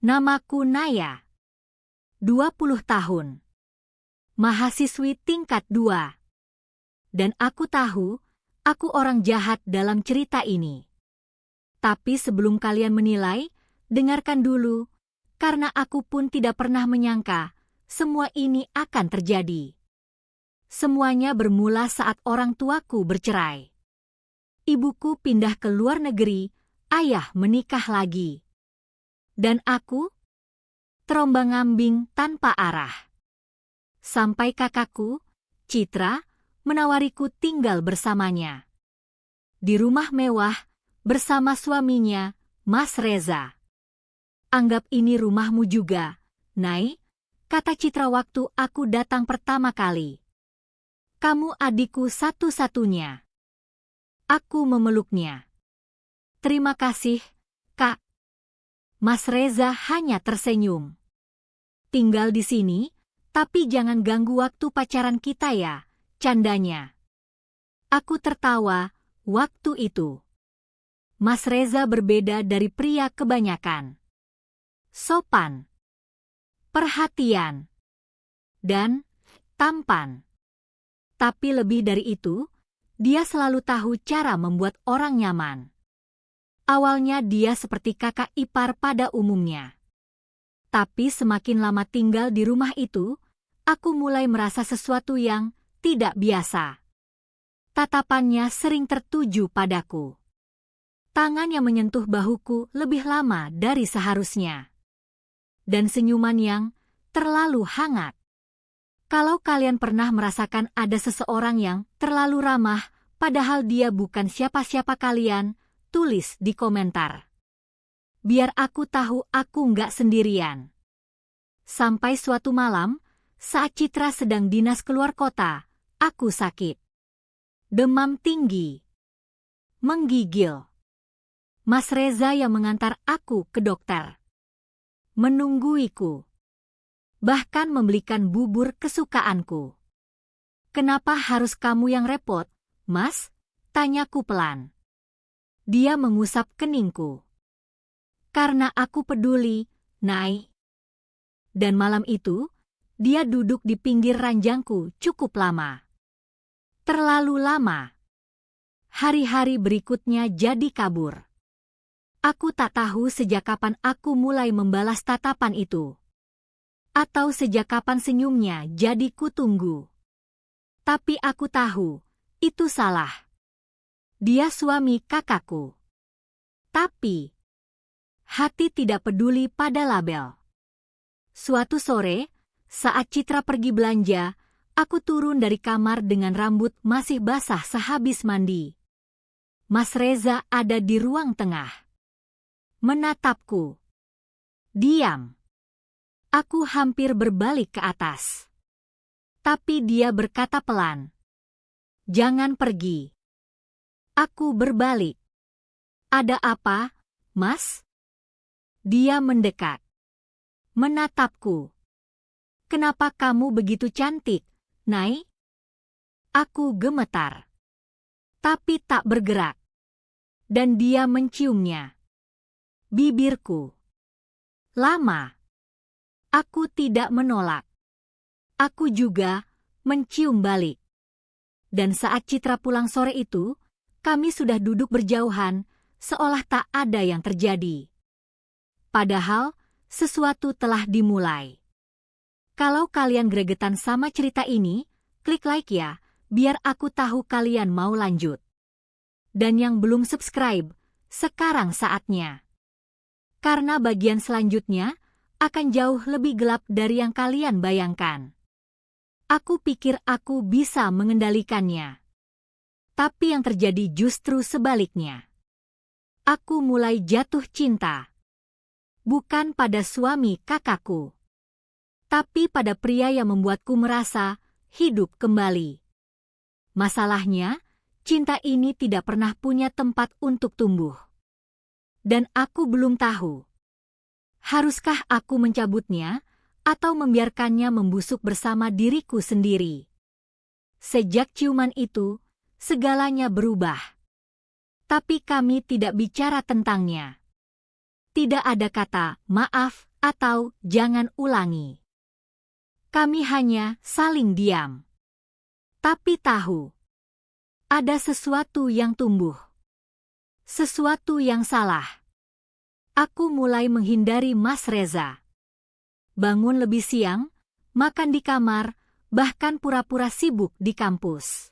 Namaku Naya. 20 tahun. Mahasiswi tingkat 2. Dan aku tahu, aku orang jahat dalam cerita ini. Tapi sebelum kalian menilai, dengarkan dulu, karena aku pun tidak pernah menyangka semua ini akan terjadi. Semuanya bermula saat orang tuaku bercerai. Ibuku pindah ke luar negeri, ayah menikah lagi. Dan aku terombang-ambing tanpa arah. Sampai kakakku, Citra, menawariku tinggal bersamanya. Di rumah mewah, bersama suaminya, Mas Reza. Anggap ini rumahmu juga, Nay, kata Citra waktu aku datang pertama kali. Kamu adikku satu-satunya. Aku memeluknya. Terima kasih, Kak. Mas Reza hanya tersenyum. Tinggal di sini, tapi jangan ganggu waktu pacaran kita ya, candanya. Aku tertawa waktu itu. Mas Reza berbeda dari pria kebanyakan. Sopan, perhatian, dan tampan. Tapi lebih dari itu, dia selalu tahu cara membuat orang nyaman. Awalnya dia seperti kakak ipar pada umumnya. Tapi semakin lama tinggal di rumah itu, aku mulai merasa sesuatu yang tidak biasa. Tatapannya sering tertuju padaku. Tangan yang menyentuh bahuku lebih lama dari seharusnya. Dan senyuman yang terlalu hangat. Kalau kalian pernah merasakan ada seseorang yang terlalu ramah, padahal dia bukan siapa-siapa kalian, tulis di komentar. Biar aku tahu aku nggak sendirian. Sampai suatu malam, saat Citra sedang dinas keluar kota, aku sakit. Demam tinggi. Menggigil. Mas Reza yang mengantar aku ke dokter. Menungguiku. Bahkan membelikan bubur kesukaanku. Kenapa harus kamu yang repot, Mas? Tanyaku pelan. Dia mengusap keningku. Karena aku peduli, Nay. Dan malam itu, dia duduk di pinggir ranjangku cukup lama. Terlalu lama. Hari-hari berikutnya jadi kabur. Aku tak tahu sejak kapan aku mulai membalas tatapan itu. Atau sejak kapan senyumnya jadi kutunggu. Tapi aku tahu, itu salah. Dia suami kakakku. Tapi, hati tidak peduli pada label. Suatu sore, saat Citra pergi belanja, aku turun dari kamar dengan rambut masih basah sehabis mandi. Mas Reza ada di ruang tengah. Menatapku. Diam. Aku hampir berbalik ke atas. Tapi dia berkata pelan. Jangan pergi. Aku berbalik. Ada apa, Mas? Dia mendekat. Menatapku. Kenapa kamu begitu cantik, Nay? Aku gemetar. Tapi tak bergerak. Dan dia menciumnya. Bibirku. Lama. Aku tidak menolak. Aku juga mencium balik. Dan saat Citra pulang sore itu, kami sudah duduk berjauhan, seolah tak ada yang terjadi. Padahal, sesuatu telah dimulai. Kalau kalian gregetan sama cerita ini, klik like ya, biar aku tahu kalian mau lanjut. Dan yang belum subscribe, sekarang saatnya. Karena bagian selanjutnya akan jauh lebih gelap dari yang kalian bayangkan. Aku pikir aku bisa mengendalikannya. Tapi yang terjadi justru sebaliknya. Aku mulai jatuh cinta. Bukan pada suami kakakku. Tapi pada pria yang membuatku merasa hidup kembali. Masalahnya, cinta ini tidak pernah punya tempat untuk tumbuh. Dan aku belum tahu. Haruskah aku mencabutnya atau membiarkannya membusuk bersama diriku sendiri? Sejak ciuman itu, segalanya berubah. Tapi kami tidak bicara tentangnya. Tidak ada kata maaf atau jangan ulangi. Kami hanya saling diam. Tapi tahu, ada sesuatu yang tumbuh. Sesuatu yang salah. Aku mulai menghindari Mas Reza. Bangun lebih siang, makan di kamar, bahkan pura-pura sibuk di kampus.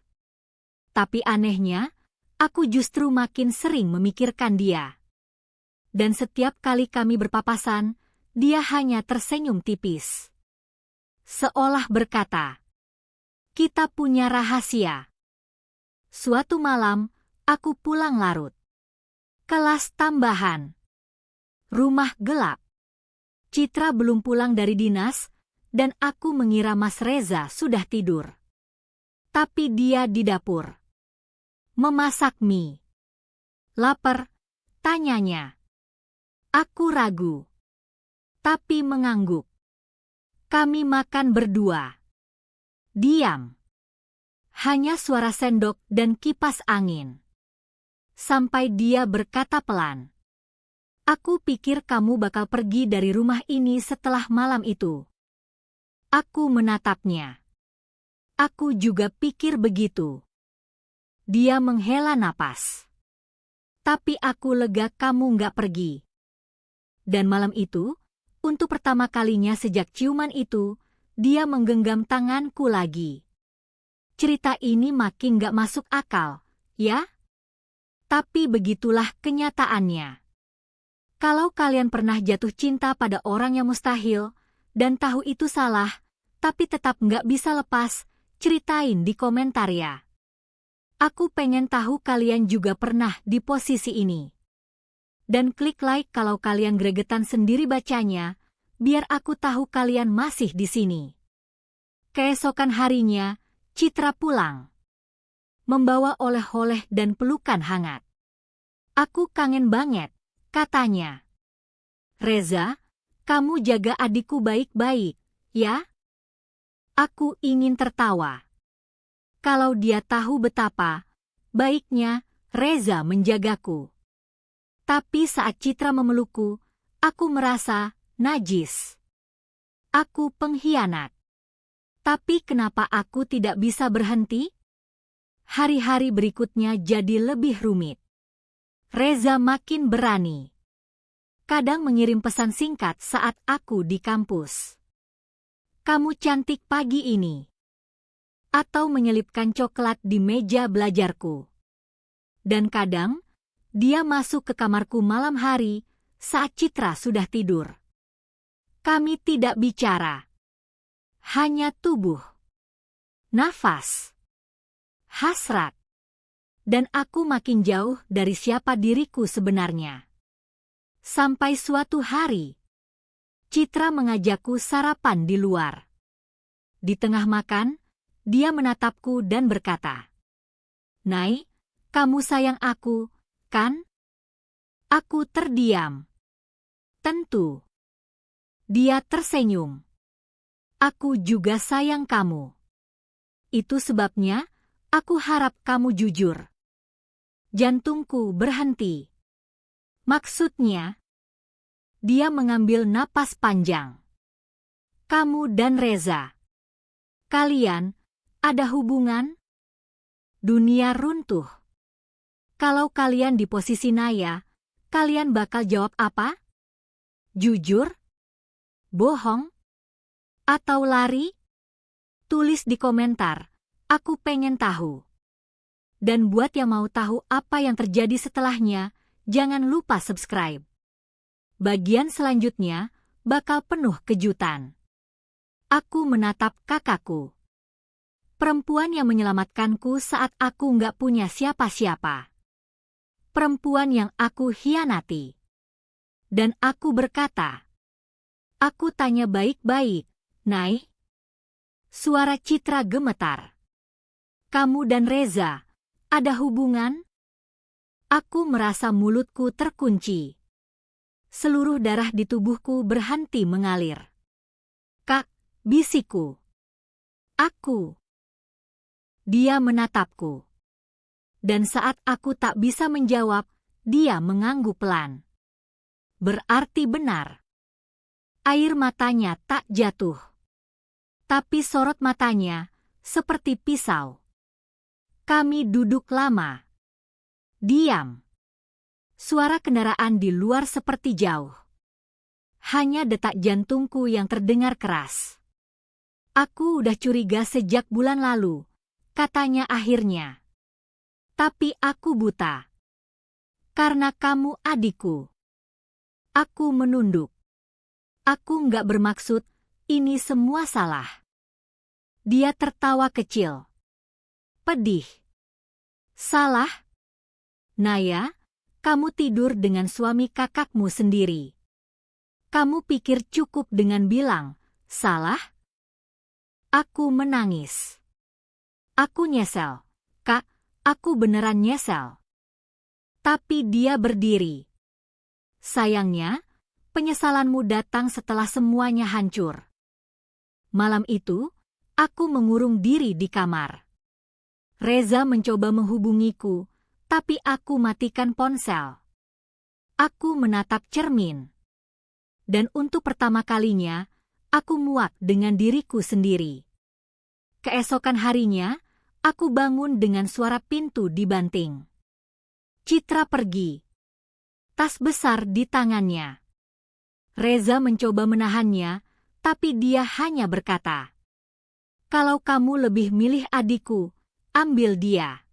Tapi anehnya, aku justru makin sering memikirkan dia. Dan setiap kali kami berpapasan, dia hanya tersenyum tipis. Seolah berkata, "Kita punya rahasia." Suatu malam, aku pulang larut. Kelas tambahan. Rumah gelap. Citra belum pulang dari dinas, dan aku mengira Mas Reza sudah tidur. Tapi dia di dapur. Memasak mie. Lapar, tanyanya. Aku ragu. Tapi mengangguk. Kami makan berdua. Diam. Hanya suara sendok dan kipas angin. Sampai dia berkata pelan, "Aku pikir kamu bakal pergi dari rumah ini setelah malam itu." Aku menatapnya. Aku juga pikir begitu. Dia menghela napas. Tapi aku lega kamu nggak pergi. Dan malam itu, untuk pertama kalinya sejak ciuman itu, dia menggenggam tanganku lagi. Cerita ini makin nggak masuk akal, ya? Tapi begitulah kenyataannya. Kalau kalian pernah jatuh cinta pada orang yang mustahil, dan tahu itu salah, tapi tetap nggak bisa lepas, ceritain di komentar ya. Aku pengen tahu kalian juga pernah di posisi ini. Dan klik like kalau kalian gregetan sendiri bacanya, biar aku tahu kalian masih di sini. Keesokan harinya, Citra pulang. Membawa oleh-oleh dan pelukan hangat. "Aku kangen banget," katanya. "Reza, kamu jaga adikku baik-baik, ya?" Aku ingin tertawa. Kalau dia tahu betapa baiknya Reza menjagaku. Tapi saat Citra memelukku, aku merasa najis. Aku pengkhianat. Tapi kenapa aku tidak bisa berhenti? Hari-hari berikutnya jadi lebih rumit. Reza makin berani. Kadang mengirim pesan singkat saat aku di kampus. "Kamu cantik pagi ini." Atau menyelipkan coklat di meja belajarku. Dan kadang, dia masuk ke kamarku malam hari saat Citra sudah tidur. Kami tidak bicara. Hanya tubuh. Nafas. Hasrat. Dan aku makin jauh dari siapa diriku sebenarnya. Sampai suatu hari, Citra mengajakku sarapan di luar. Di tengah makan, dia menatapku dan berkata, "Nay, kamu sayang aku, kan?" Aku terdiam. Tentu. Dia tersenyum. "Aku juga sayang kamu. Itu sebabnya aku harap kamu jujur." Jantungku berhenti. Maksudnya, dia mengambil napas panjang. "Kamu dan Reza, kalian ada hubungan?" Dunia runtuh. Kalau kalian di posisi Naya, kalian bakal jawab apa? Jujur? Bohong? Atau lari? Tulis di komentar, aku pengen tahu. Dan buat yang mau tahu apa yang terjadi setelahnya, jangan lupa subscribe. Bagian selanjutnya bakal penuh kejutan. Aku menatap kakakku. Perempuan yang menyelamatkanku saat aku nggak punya siapa-siapa. Perempuan yang aku hianati. Dan aku berkata, "Aku tanya baik-baik, Nay." Suara Citra gemetar. "Kamu dan Reza ada hubungan?" Aku merasa mulutku terkunci. Seluruh darah di tubuhku berhenti mengalir. "Kak," bisikku. "Aku." Dia menatapku. Dan saat aku tak bisa menjawab, dia mengangguk pelan. "Berarti benar. Air matanya tak jatuh. Tapi sorot matanya seperti pisau. Kami duduk lama. Diam. Suara kendaraan di luar seperti jauh. Hanya detak jantungku yang terdengar keras. Aku udah curiga sejak bulan lalu, katanya akhirnya. Tapi aku buta. Karena kamu adikku. Aku menunduk. Aku nggak bermaksud, ini semua salah. Dia tertawa kecil. Pedih. Salah? Naya, kamu tidur dengan suami kakakmu sendiri. Kamu pikir cukup dengan bilang, salah? Aku menangis. Aku nyesel. Kak, aku beneran nyesel. Tapi dia berdiri. Sayangnya, penyesalanmu datang setelah semuanya hancur. Malam itu, aku mengurung diri di kamar. Reza mencoba menghubungiku, tapi aku matikan ponsel. Aku menatap cermin. Dan untuk pertama kalinya, aku muak dengan diriku sendiri. Keesokan harinya, aku bangun dengan suara pintu dibanting. Citra pergi. Tas besar di tangannya. Reza mencoba menahannya, tapi dia hanya berkata, "Kalau kamu lebih milih adikku, ambil dia.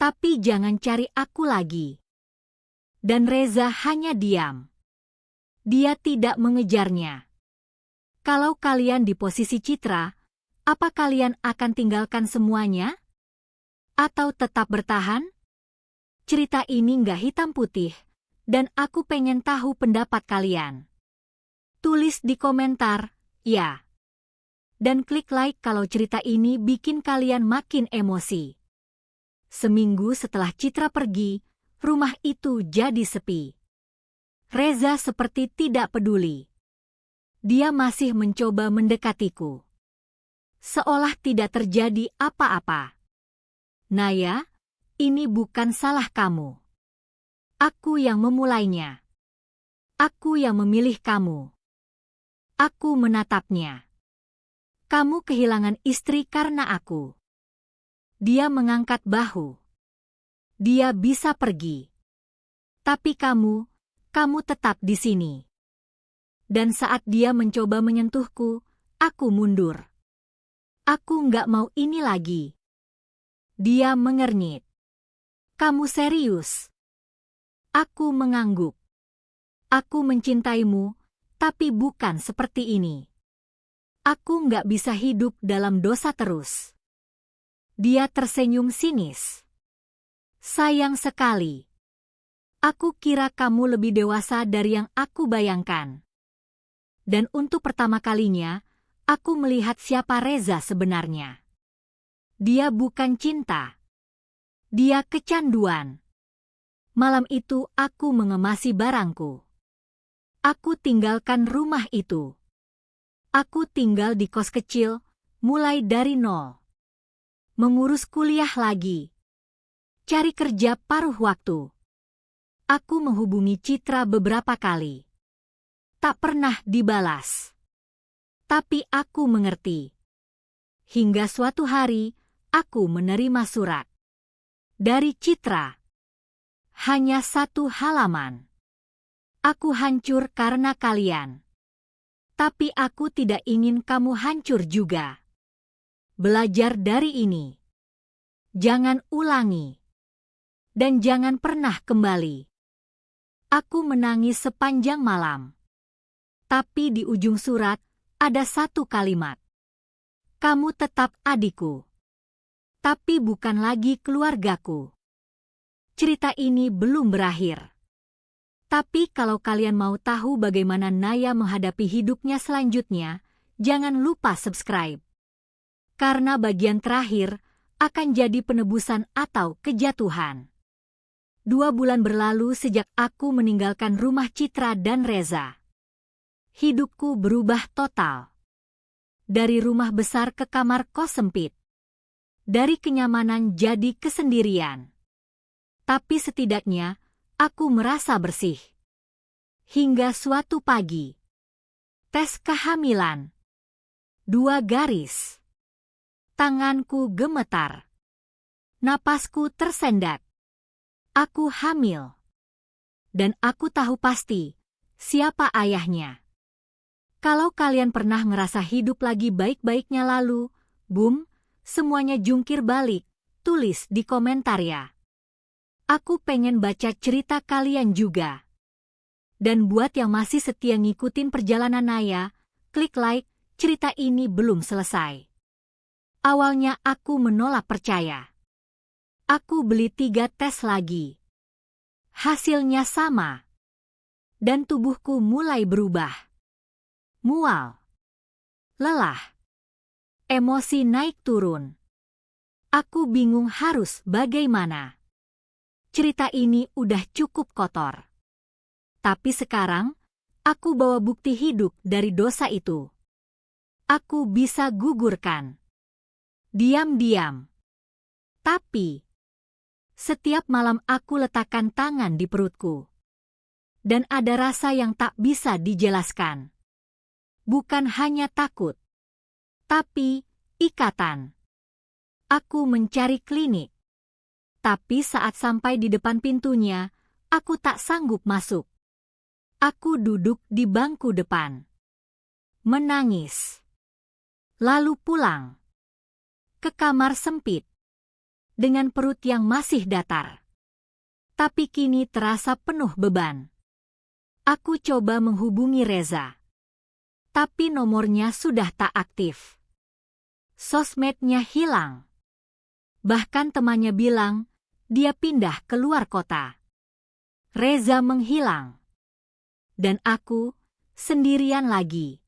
Tapi jangan cari aku lagi." Dan Reza hanya diam. Dia tidak mengejarnya. Kalau kalian di posisi Citra, apa kalian akan tinggalkan semuanya? Atau tetap bertahan? Cerita ini nggak hitam putih, dan aku pengen tahu pendapat kalian. Tulis di komentar, ya. Dan klik like kalau cerita ini bikin kalian makin emosi. Seminggu setelah Citra pergi, rumah itu jadi sepi. Reza seperti tidak peduli. Dia masih mencoba mendekatiku. Seolah tidak terjadi apa-apa. Naya, ini bukan salah kamu. Aku yang memulainya. Aku yang memilih kamu. Aku menatapnya. Kamu kehilangan istri karena aku. Dia mengangkat bahu. Dia bisa pergi. Tapi kamu tetap di sini. Dan saat dia mencoba menyentuhku, aku mundur. Aku nggak mau ini lagi. Dia mengernyit. Kamu serius? Aku mengangguk. Aku mencintaimu, tapi bukan seperti ini. Aku nggak bisa hidup dalam dosa terus. Dia tersenyum sinis. Sayang sekali. Aku kira kamu lebih dewasa dari yang aku bayangkan. Dan untuk pertama kalinya, aku melihat siapa Reza sebenarnya. Dia bukan cinta. Dia kecanduan. Malam itu aku mengemasi barangku. Aku tinggalkan rumah itu. Aku tinggal di kos kecil, mulai dari nol. Mengurus kuliah lagi. Cari kerja paruh waktu. Aku menghubungi Citra beberapa kali. Tak pernah dibalas. Tapi aku mengerti. Hingga suatu hari, aku menerima surat. Dari Citra. Hanya 1 halaman. Aku hancur karena kalian. Tapi aku tidak ingin kamu hancur juga. Belajar dari ini. Jangan ulangi. Dan jangan pernah kembali. Aku menangis sepanjang malam. Tapi di ujung surat, ada 1 kalimat. Kamu tetap adikku. Tapi bukan lagi keluargaku. Cerita ini belum berakhir. Tapi kalau kalian mau tahu bagaimana Naya menghadapi hidupnya selanjutnya, jangan lupa subscribe. Karena bagian terakhir akan jadi penebusan atau kejatuhan. 2 bulan berlalu sejak aku meninggalkan rumah Citra dan Reza. Hidupku berubah total. Dari rumah besar ke kamar kos sempit. Dari kenyamanan jadi kesendirian. Tapi setidaknya, aku merasa bersih. Hingga suatu pagi. Tes kehamilan. 2 garis. Tanganku gemetar. Napasku tersendat. Aku hamil. Dan aku tahu pasti siapa ayahnya. Kalau kalian pernah ngerasa hidup lagi baik-baiknya lalu, boom, semuanya jungkir balik, tulis di komentar ya. Aku pengen baca cerita kalian juga. Dan buat yang masih setia ngikutin perjalanan Naya, klik like, cerita ini belum selesai. Awalnya aku menolak percaya. Aku beli 3 tes lagi. Hasilnya sama. Dan tubuhku mulai berubah. Mual. Lelah. Emosi naik turun. Aku bingung harus bagaimana. Cerita ini udah cukup kotor. Tapi sekarang, aku bawa bukti hidup dari dosa itu. Aku bisa gugurkan. Diam-diam. Tapi, setiap malam aku letakkan tangan di perutku. Dan ada rasa yang tak bisa dijelaskan. Bukan hanya takut. Tapi, ikatan. Aku mencari klinik. Tapi saat sampai di depan pintunya, aku tak sanggup masuk. Aku duduk di bangku depan. Menangis. Lalu pulang. Ke kamar sempit. Dengan perut yang masih datar. Tapi kini terasa penuh beban. Aku coba menghubungi Reza. Tapi nomornya sudah tak aktif. Sosmednya hilang. Bahkan temannya bilang, dia pindah keluar kota. Reza menghilang. Dan aku, sendirian lagi.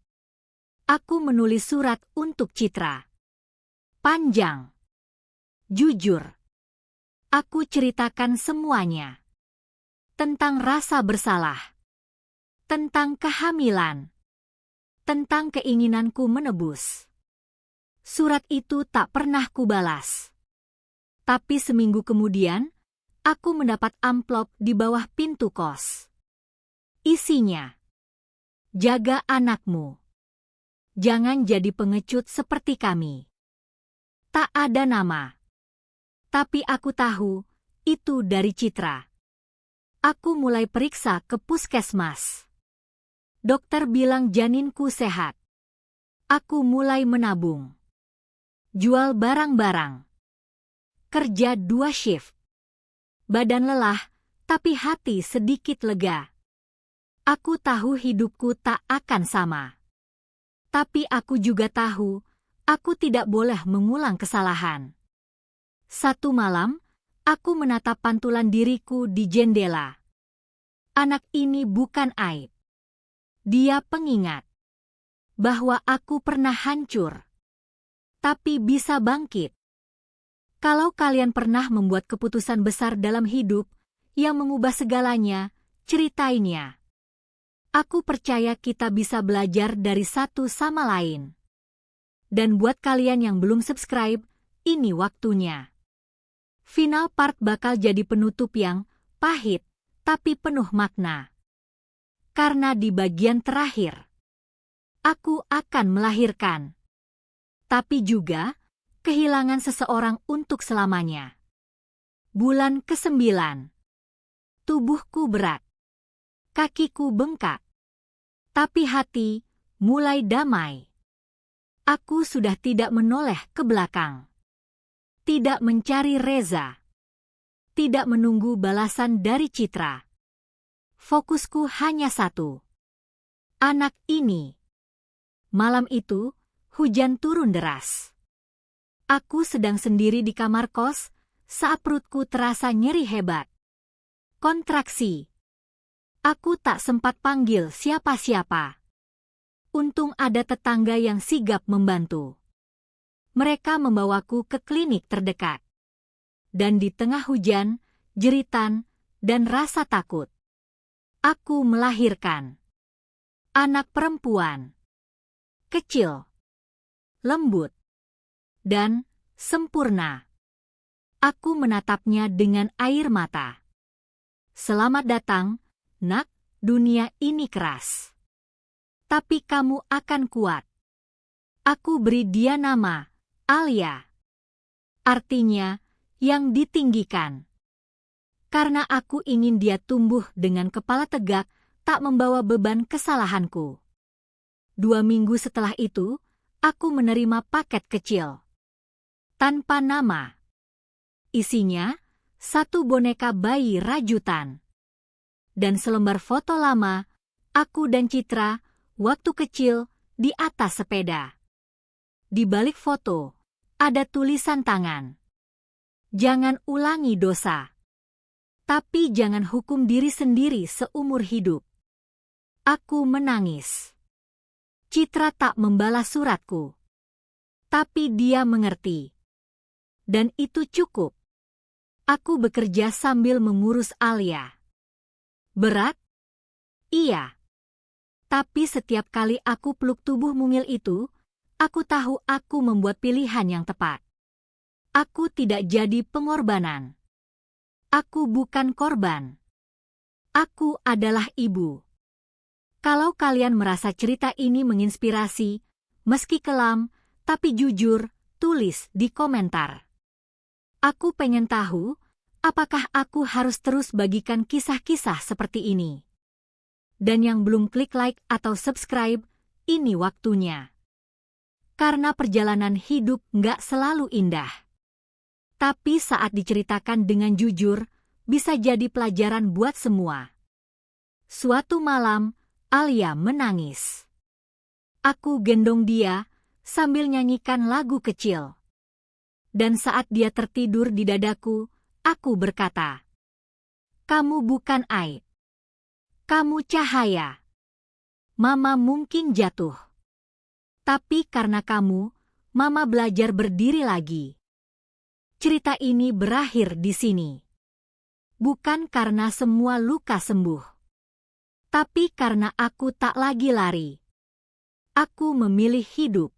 Aku menulis surat untuk Citra. Panjang. Jujur. Aku ceritakan semuanya. Tentang rasa bersalah. Tentang kehamilan. Tentang keinginanku menebus. Surat itu tak pernah kubalas. Tapi seminggu kemudian, aku mendapat amplop di bawah pintu kos. Isinya, jaga anakmu. Jangan jadi pengecut seperti kami. Tak ada nama. Tapi aku tahu, itu dari Citra. Aku mulai periksa ke puskesmas. Dokter bilang janinku sehat. Aku mulai menabung. Jual barang-barang. Kerja 2 shift. Badan lelah, tapi hati sedikit lega. Aku tahu hidupku tak akan sama. Tapi aku juga tahu, aku tidak boleh mengulang kesalahan. Satu malam, aku menatap pantulan diriku di jendela. Anak ini bukan aib. Dia pengingat bahwa aku pernah hancur, tapi bisa bangkit. Kalau kalian pernah membuat keputusan besar dalam hidup yang mengubah segalanya, ceritainnya. Aku percaya kita bisa belajar dari satu sama lain. Dan buat kalian yang belum subscribe, ini waktunya. Final part bakal jadi penutup yang pahit, tapi penuh makna. Karena di bagian terakhir, aku akan melahirkan. Tapi juga, kehilangan seseorang untuk selamanya. Bulan ke-9. Tubuhku berat. Kakiku bengkak. Tapi hati mulai damai. Aku sudah tidak menoleh ke belakang. Tidak mencari Reza. Tidak menunggu balasan dari Citra. Fokusku hanya satu. Anak ini. Malam itu, hujan turun deras. Aku sedang sendiri di kamar kos, saat perutku terasa nyeri hebat. Kontraksi. Aku tak sempat panggil siapa-siapa. Untung ada tetangga yang sigap membantu. Mereka membawaku ke klinik terdekat. Dan di tengah hujan, jeritan, dan rasa takut, aku melahirkan. Anak perempuan. Kecil. Lembut. Dan sempurna. Aku menatapnya dengan air mata. Selamat datang, Nak, dunia ini keras. tapi kamu akan kuat. Aku beri dia nama Alia. Artinya, yang ditinggikan. Karena aku ingin dia tumbuh dengan kepala tegak, tak membawa beban kesalahanku. 2 minggu setelah itu, aku menerima paket kecil. Tanpa nama. Isinya, 1 boneka bayi rajutan. Dan selembar foto lama, aku dan Citra, waktu kecil, di atas sepeda. Di balik foto, ada tulisan tangan. Jangan ulangi dosa. Tapi jangan hukum diri sendiri seumur hidup. Aku menangis. Citra tak membalas suratku. Tapi dia mengerti. Dan itu cukup. Aku bekerja sambil mengurus Alia. Berat? Iya. Tapi setiap kali aku peluk tubuh mungil itu, aku tahu aku membuat pilihan yang tepat. Aku tidak jadi pengorbanan. Aku bukan korban. Aku adalah ibu. Kalau kalian merasa cerita ini menginspirasi, meski kelam, tapi jujur, tulis di komentar. Aku pengen tahu, apakah aku harus terus bagikan kisah-kisah seperti ini? Dan yang belum klik like atau subscribe, ini waktunya. Karena perjalanan hidup nggak selalu indah. Tapi saat diceritakan dengan jujur, bisa jadi pelajaran buat semua. Suatu malam, Alia menangis. Aku gendong dia, sambil nyanyikan lagu kecil. Dan saat dia tertidur di dadaku, aku berkata, "Kamu bukan aib. Kamu cahaya. Mama mungkin jatuh. Tapi karena kamu, Mama belajar berdiri lagi." Cerita ini berakhir di sini. Bukan karena semua luka sembuh. Tapi karena aku tak lagi lari. Aku memilih hidup.